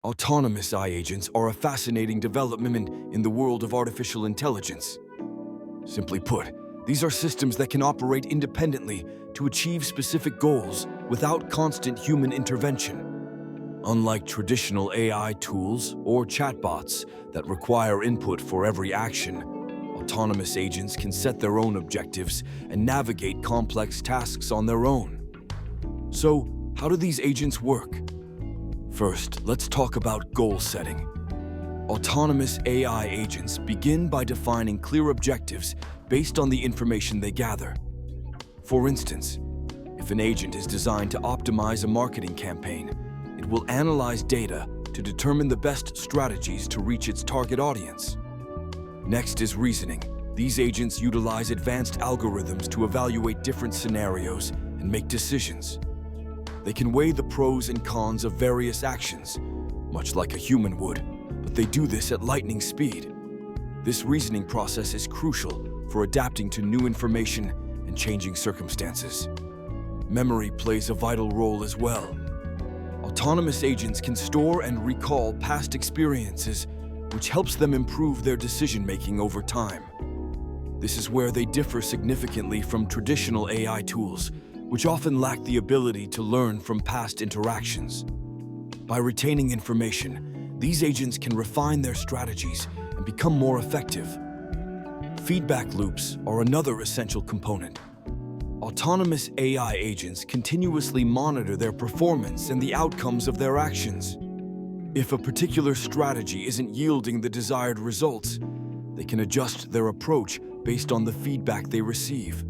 Autonomous AI agents are a fascinating development in the world of artificial intelligence. Simply put, these are systems that can operate independently to achieve specific goals without constant human intervention. Unlike traditional AI tools or chatbots that require input for every action, autonomous agents can set their own objectives and navigate complex tasks on their own. So, how do these agents work? First, let's talk about goal setting. Autonomous AI agents begin by defining clear objectives based on the information they gather. For instance, if an agent is designed to optimize a marketing campaign, it will analyze data to determine the best strategies to reach its target audience. Next is reasoning. These agents utilize advanced algorithms to evaluate different scenarios and make decisions. They can weigh the pros and cons of various actions, much like a human would, but they do this at lightning speed. This reasoning process is crucial for adapting to new information and changing circumstances. Memory plays a vital role as well. Autonomous agents can store and recall past experiences, which helps them improve their decision-making over time. This is where they differ significantly from traditional AI tools, which often lack the ability to learn from past interactions. By retaining information, these agents can refine their strategies and become more effective. Feedback loops are another essential component. Autonomous AI agents continuously monitor their performance and the outcomes of their actions. If a particular strategy isn't yielding the desired results, they can adjust their approach based on the feedback they receive.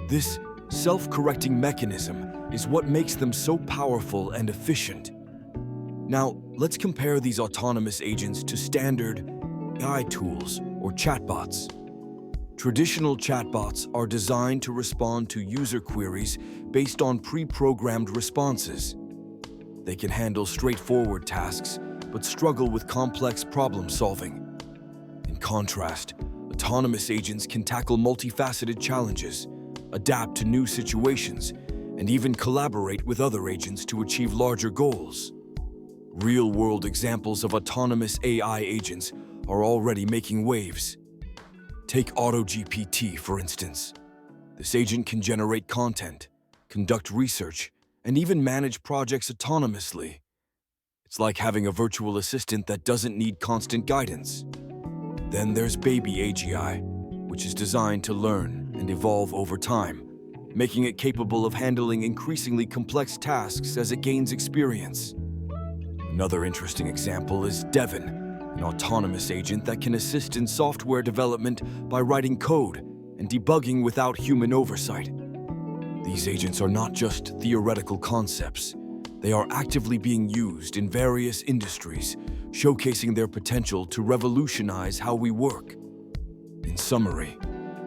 This self-correcting mechanism is what makes them so powerful and efficient. Now, let's compare these autonomous agents to standard AI tools or chatbots. Traditional chatbots are designed to respond to user queries based on pre-programmed responses. They can handle straightforward tasks, but struggle with complex problem-solving. In contrast, autonomous agents can tackle multifaceted challenges, adapt to new situations, and even collaborate with other agents to achieve larger goals. Real-world examples of autonomous AI agents are already making waves. Take AutoGPT, for instance. This agent can generate content, conduct research, and even manage projects autonomously. It's like having a virtual assistant that doesn't need constant guidance. Then there's Baby AGI, which is designed to learn and evolve over time, making it capable of handling increasingly complex tasks as it gains experience. Another interesting example is Devon, an autonomous agent that can assist in software development by writing code and debugging without human oversight. These agents are not just theoretical concepts. They are actively being used in various industries, showcasing their potential to revolutionize how we work. In summary,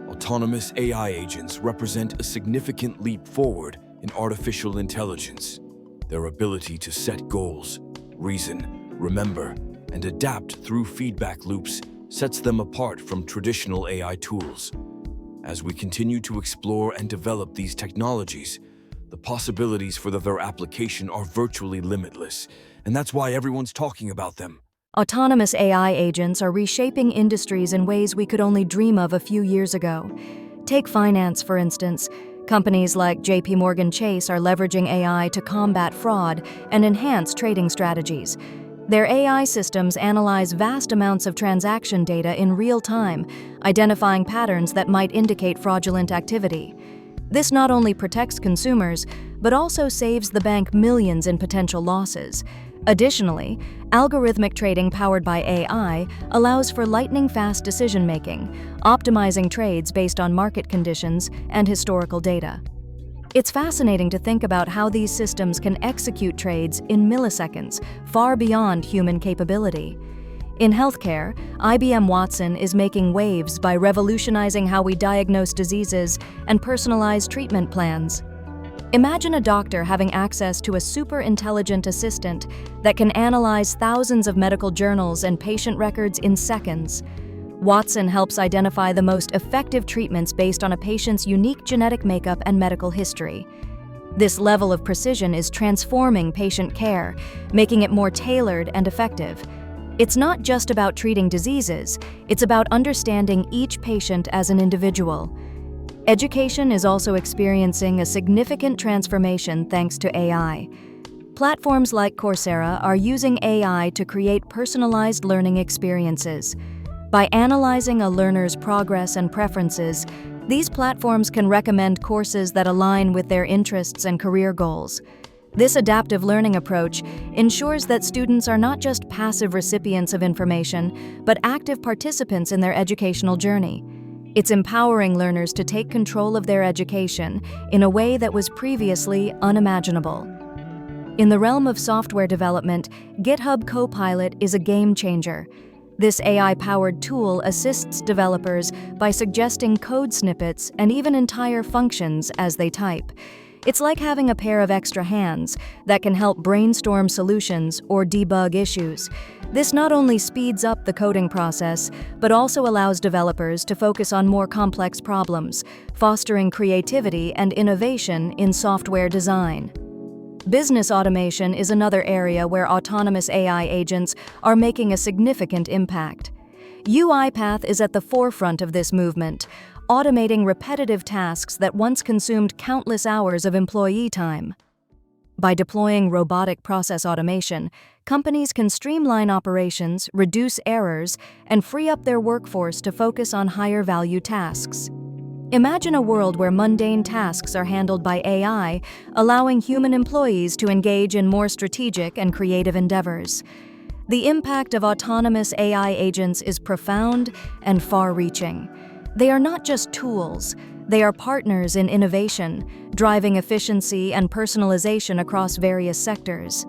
autonomous AI agents represent a significant leap forward in artificial intelligence. Their ability to set goals, reason, remember, and adapt through feedback loops sets them apart from traditional AI tools. As we continue to explore and develop these technologies, the possibilities for their application are virtually limitless, and that's why everyone's talking about them. Autonomous AI agents are reshaping industries in ways we could only dream of a few years ago. Take finance, for instance. Companies like JP Chase are leveraging AI to combat fraud and enhance trading strategies. Their AI systems analyze vast amounts of transaction data in real time, identifying patterns that might indicate fraudulent activity. This not only protects consumers, but also saves the bank millions in potential losses. Additionally, algorithmic trading powered by AI allows for lightning-fast decision-making, optimizing trades based on market conditions and historical data. It's fascinating to think about how these systems can execute trades in milliseconds, far beyond human capability. In healthcare, IBM Watson is making waves by revolutionizing how we diagnose diseases and personalize treatment plans. Imagine a doctor having access to a super-intelligent assistant that can analyze thousands of medical journals and patient records in seconds. Watson helps identify the most effective treatments based on a patient's unique genetic makeup and medical history. This level of precision is transforming patient care, making it more tailored and effective. It's not just about treating diseases, it's about understanding each patient as an individual. Education is also experiencing a significant transformation thanks to AI. Platforms like Coursera are using AI to create personalized learning experiences. By analyzing a learner's progress and preferences, these platforms can recommend courses that align with their interests and career goals. This adaptive learning approach ensures that students are not just passive recipients of information, but active participants in their educational journey. It's empowering learners to take control of their education in a way that was previously unimaginable. In the realm of software development, GitHub Copilot is a game changer. This AI-powered tool assists developers by suggesting code snippets and even entire functions as they type. It's like having a pair of extra hands that can help brainstorm solutions or debug issues. This not only speeds up the coding process, but also allows developers to focus on more complex problems, fostering creativity and innovation in software design. Business automation is another area where autonomous AI agents are making a significant impact. UiPath is at the forefront of this movement, automating repetitive tasks that once consumed countless hours of employee time. By deploying robotic process automation, companies can streamline operations, reduce errors, and free up their workforce to focus on higher-value tasks. Imagine a world where mundane tasks are handled by AI, allowing human employees to engage in more strategic and creative endeavors. The impact of autonomous AI agents is profound and far-reaching. They are not just tools, they are partners in innovation, driving efficiency and personalization across various sectors.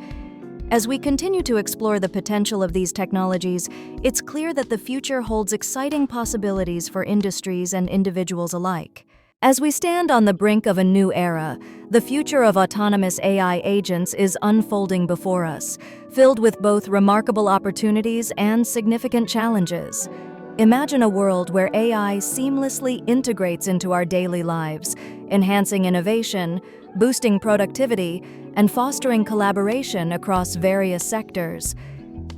As we continue to explore the potential of these technologies, it's clear that the future holds exciting possibilities for industries and individuals alike. As we stand on the brink of a new era, the future of autonomous AI agents is unfolding before us, filled with both remarkable opportunities and significant challenges. Imagine a world where AI seamlessly integrates into our daily lives, enhancing innovation, boosting productivity, and fostering collaboration across various sectors.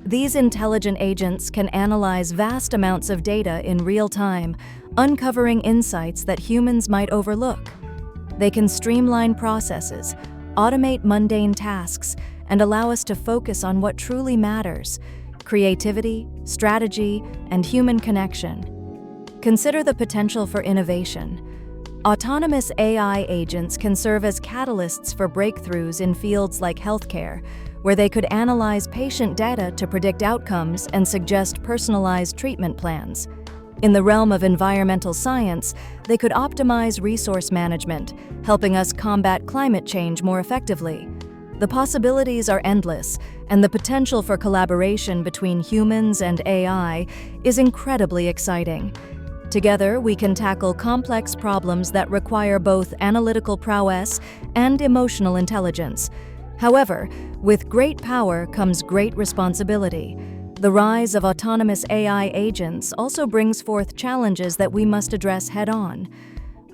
These intelligent agents can analyze vast amounts of data in real time, uncovering insights that humans might overlook. They can streamline processes, automate mundane tasks, and allow us to focus on what truly matters: creativity, strategy, and human connection. Consider the potential for innovation. Autonomous AI agents can serve as catalysts for breakthroughs in fields like healthcare, where they could analyze patient data to predict outcomes and suggest personalized treatment plans. In the realm of environmental science, they could optimize resource management, helping us combat climate change more effectively. The possibilities are endless, and the potential for collaboration between humans and AI is incredibly exciting. Together, we can tackle complex problems that require both analytical prowess and emotional intelligence. However, with great power comes great responsibility. The rise of autonomous AI agents also brings forth challenges that we must address head-on.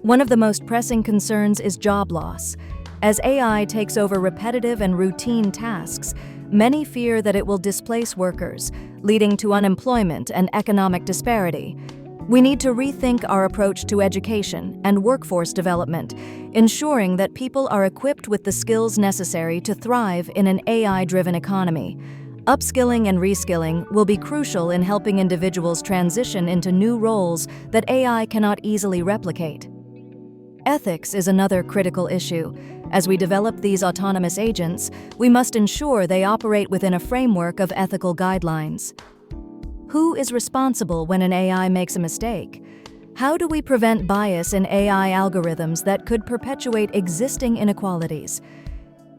One of the most pressing concerns is job loss. As AI takes over repetitive and routine tasks, many fear that it will displace workers, leading to unemployment and economic disparity. We need to rethink our approach to education and workforce development, ensuring that people are equipped with the skills necessary to thrive in an AI-driven economy. Upskilling and reskilling will be crucial in helping individuals transition into new roles that AI cannot easily replicate. Ethics is another critical issue. As we develop these autonomous agents, we must ensure they operate within a framework of ethical guidelines. Who is responsible when an AI makes a mistake? How do we prevent bias in AI algorithms that could perpetuate existing inequalities?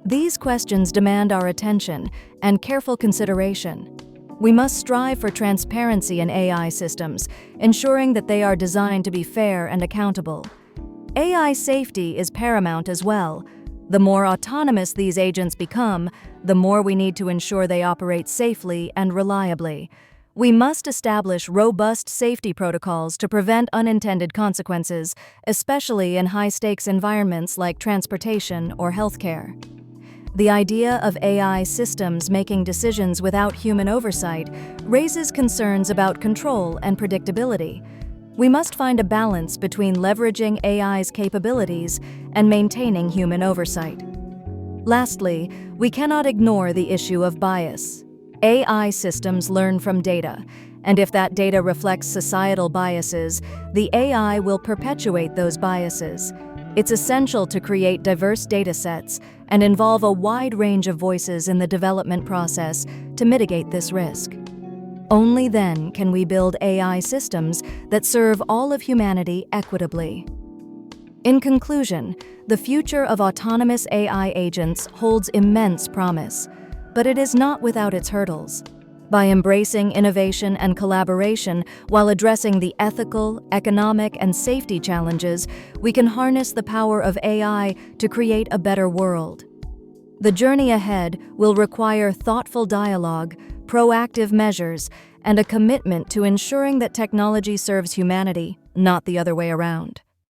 These questions demand our attention and careful consideration. We must strive for transparency in AI systems, ensuring that they are designed to be fair and accountable. AI safety is paramount as well. The more autonomous these agents become, the more we need to ensure they operate safely and reliably. We must establish robust safety protocols to prevent unintended consequences, especially in high-stakes environments like transportation or healthcare. The idea of AI systems making decisions without human oversight raises concerns about control and predictability. We must find a balance between leveraging AI's capabilities and maintaining human oversight. Lastly, we cannot ignore the issue of bias. AI systems learn from data, and if that data reflects societal biases, the AI will perpetuate those biases. It's essential to create diverse datasets and involve a wide range of voices in the development process to mitigate this risk. Only then can we build AI systems that serve all of humanity equitably. In conclusion, the future of autonomous AI agents holds immense promise, but it is not without its hurdles. By embracing innovation and collaboration while addressing the ethical, economic, and safety challenges, we can harness the power of AI to create a better world. The journey ahead will require thoughtful dialogue, proactive measures, and a commitment to ensuring that technology serves humanity, not the other way around.